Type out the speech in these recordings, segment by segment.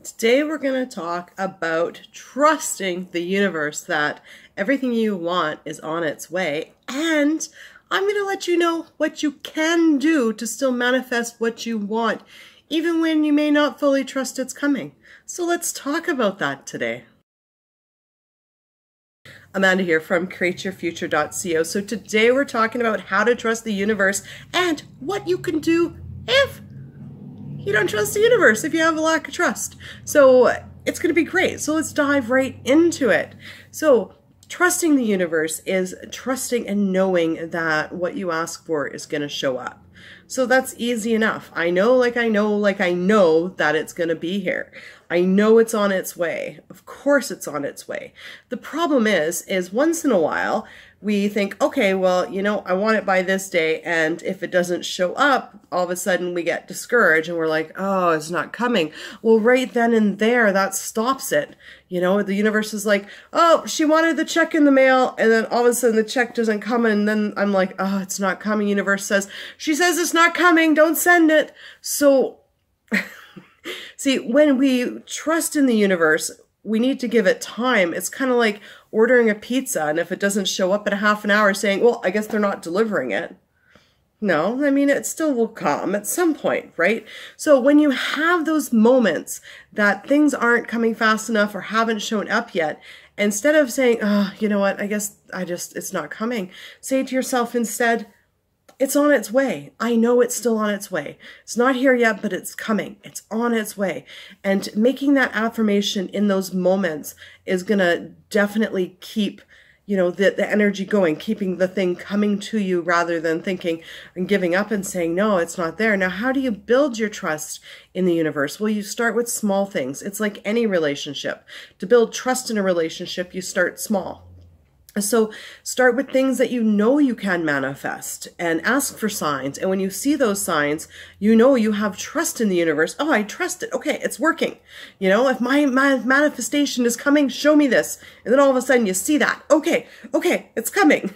Today we're going to talk about trusting the universe that everything you want is on its way, and I'm going to let you know what you can do to still manifest what you want, even when you may not fully trust it's coming. So let's talk about that today. Amanda here from createyourfuture.co. So today we're talking about how to trust the universe and what you can do if you don't trust the universe, if you have a lack of trust. So it's going to be great. So let's dive right into it. So trusting the universe is trusting and knowing that what you ask for is going to show up. So that's easy enough. I know that it's going to be here. I know it's on its way. Of course it's on its way. The problem is once in a while we think, okay, well, you know, I want it by this day, and if it doesn't show up, all of a sudden we get discouraged and we're like, oh, it's not coming. Well, right then and there, that stops it. You know, the universe is like, oh, she wanted the check in the mail, and then all of a sudden the check doesn't come, and then I'm like, oh, it's not coming. Universe says, she says it's not coming, don't send it. So see, when we trust in the universe, we need to give it time. It's kind of like ordering a pizza, and if it doesn't show up in a half an hour, saying, well, I guess they're not delivering it. No, I mean, it still will come at some point, right? So when you have those moments that things aren't coming fast enough or haven't shown up yet, instead of saying, oh, you know what, I guess it's not coming, say to yourself instead, it's on its way. I know it's still on its way. It's not here yet, but it's coming. It's on its way. And making that affirmation in those moments is going to definitely keep, you know, the energy going, keeping the thing coming to you rather than thinking and giving up and saying, no, it's not there. Now, how do you build your trust in the universe? Well, you start with small things. It's like any relationship. To build trust in a relationship, you start small. So start with things that you know you can manifest and ask for signs. And when you see those signs, you know you have trust in the universe. Oh, I trust it. Okay, it's working. You know, if my manifestation is coming, show me this. And then all of a sudden you see that. Okay, it's coming.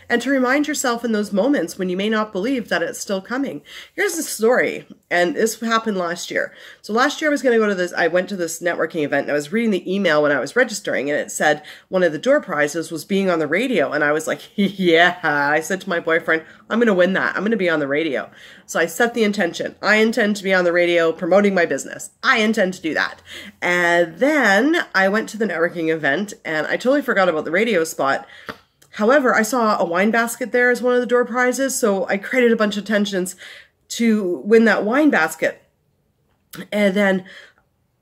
And to remind yourself in those moments when you may not believe that it's still coming. Here's the story. And this happened last year. So last year I went to this networking event, and I was reading the email when I was registering, and it said one of the door prizes was being on the radio. And I was like, yeah, I said to my boyfriend, I'm going to win that. I'm going to be on the radio. So I set the intention. I intend to be on the radio promoting my business. I intend to do that. And then I went to the networking event, and I totally forgot about the radio spot. However, I saw a wine basket there as one of the door prizes. So I created a bunch of tensions to win that wine basket. And then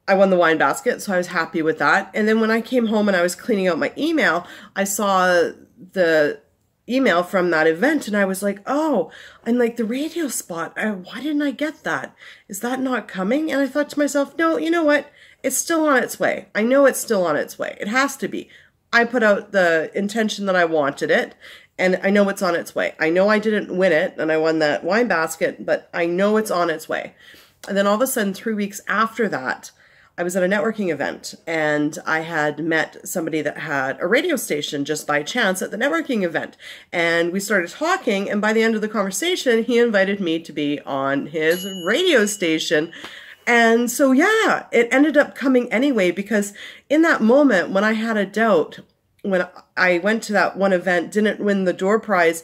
I won the wine basket, so I was happy with that. And then when I came home and I was cleaning out my email, I saw the email from that event, and I was like, oh, and like the radio spot, why didn't I get that? Is that not coming? And I thought to myself, no, you know what? It's still on its way. I know it's still on its way. It has to be. I put out the intention that I wanted it, and I know it's on its way. I know I didn't win it, and I won that wine basket, but I know it's on its way. And then all of a sudden, 3 weeks after that, I was at a networking event, and I had met somebody that had a radio station just by chance at the networking event. And we started talking, and by the end of the conversation, he invited me to be on his radio station. And so, yeah, it ended up coming anyway, because in that moment when I had a doubt, when I went to that one event, didn't win the door prize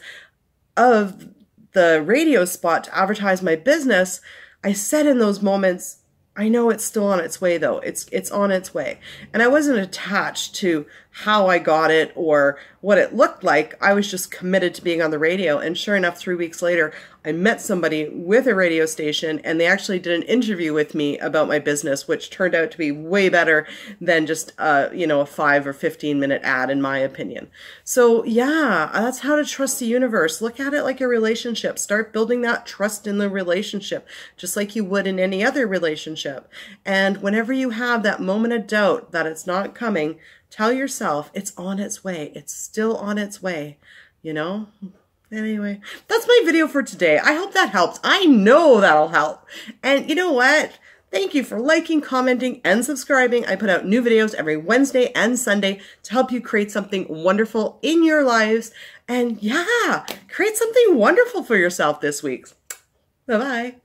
of the radio spot to advertise my business, I said in those moments, I know it's still on its way though. It's on its way. And I wasn't attached to how I got it or what it looked like. I was just committed to being on the radio. And sure enough, 3 weeks later, I met somebody with a radio station, and they actually did an interview with me about my business, which turned out to be way better than just, you know, a 5 or 15-minute ad, in my opinion. So yeah, that's how to trust the universe. Look at it like a relationship. Start building that trust in the relationship, just like you would in any other relationship. And whenever you have that moment of doubt that it's not coming, tell yourself it's on its way. It's still on its way, you know? Anyway, that's my video for today. I hope that helps. I know that'll help. And you know what? Thank you for liking, commenting, and subscribing. I put out new videos every Wednesday and Sunday to help you create something wonderful in your lives. And yeah, create something wonderful for yourself this week. Bye-bye.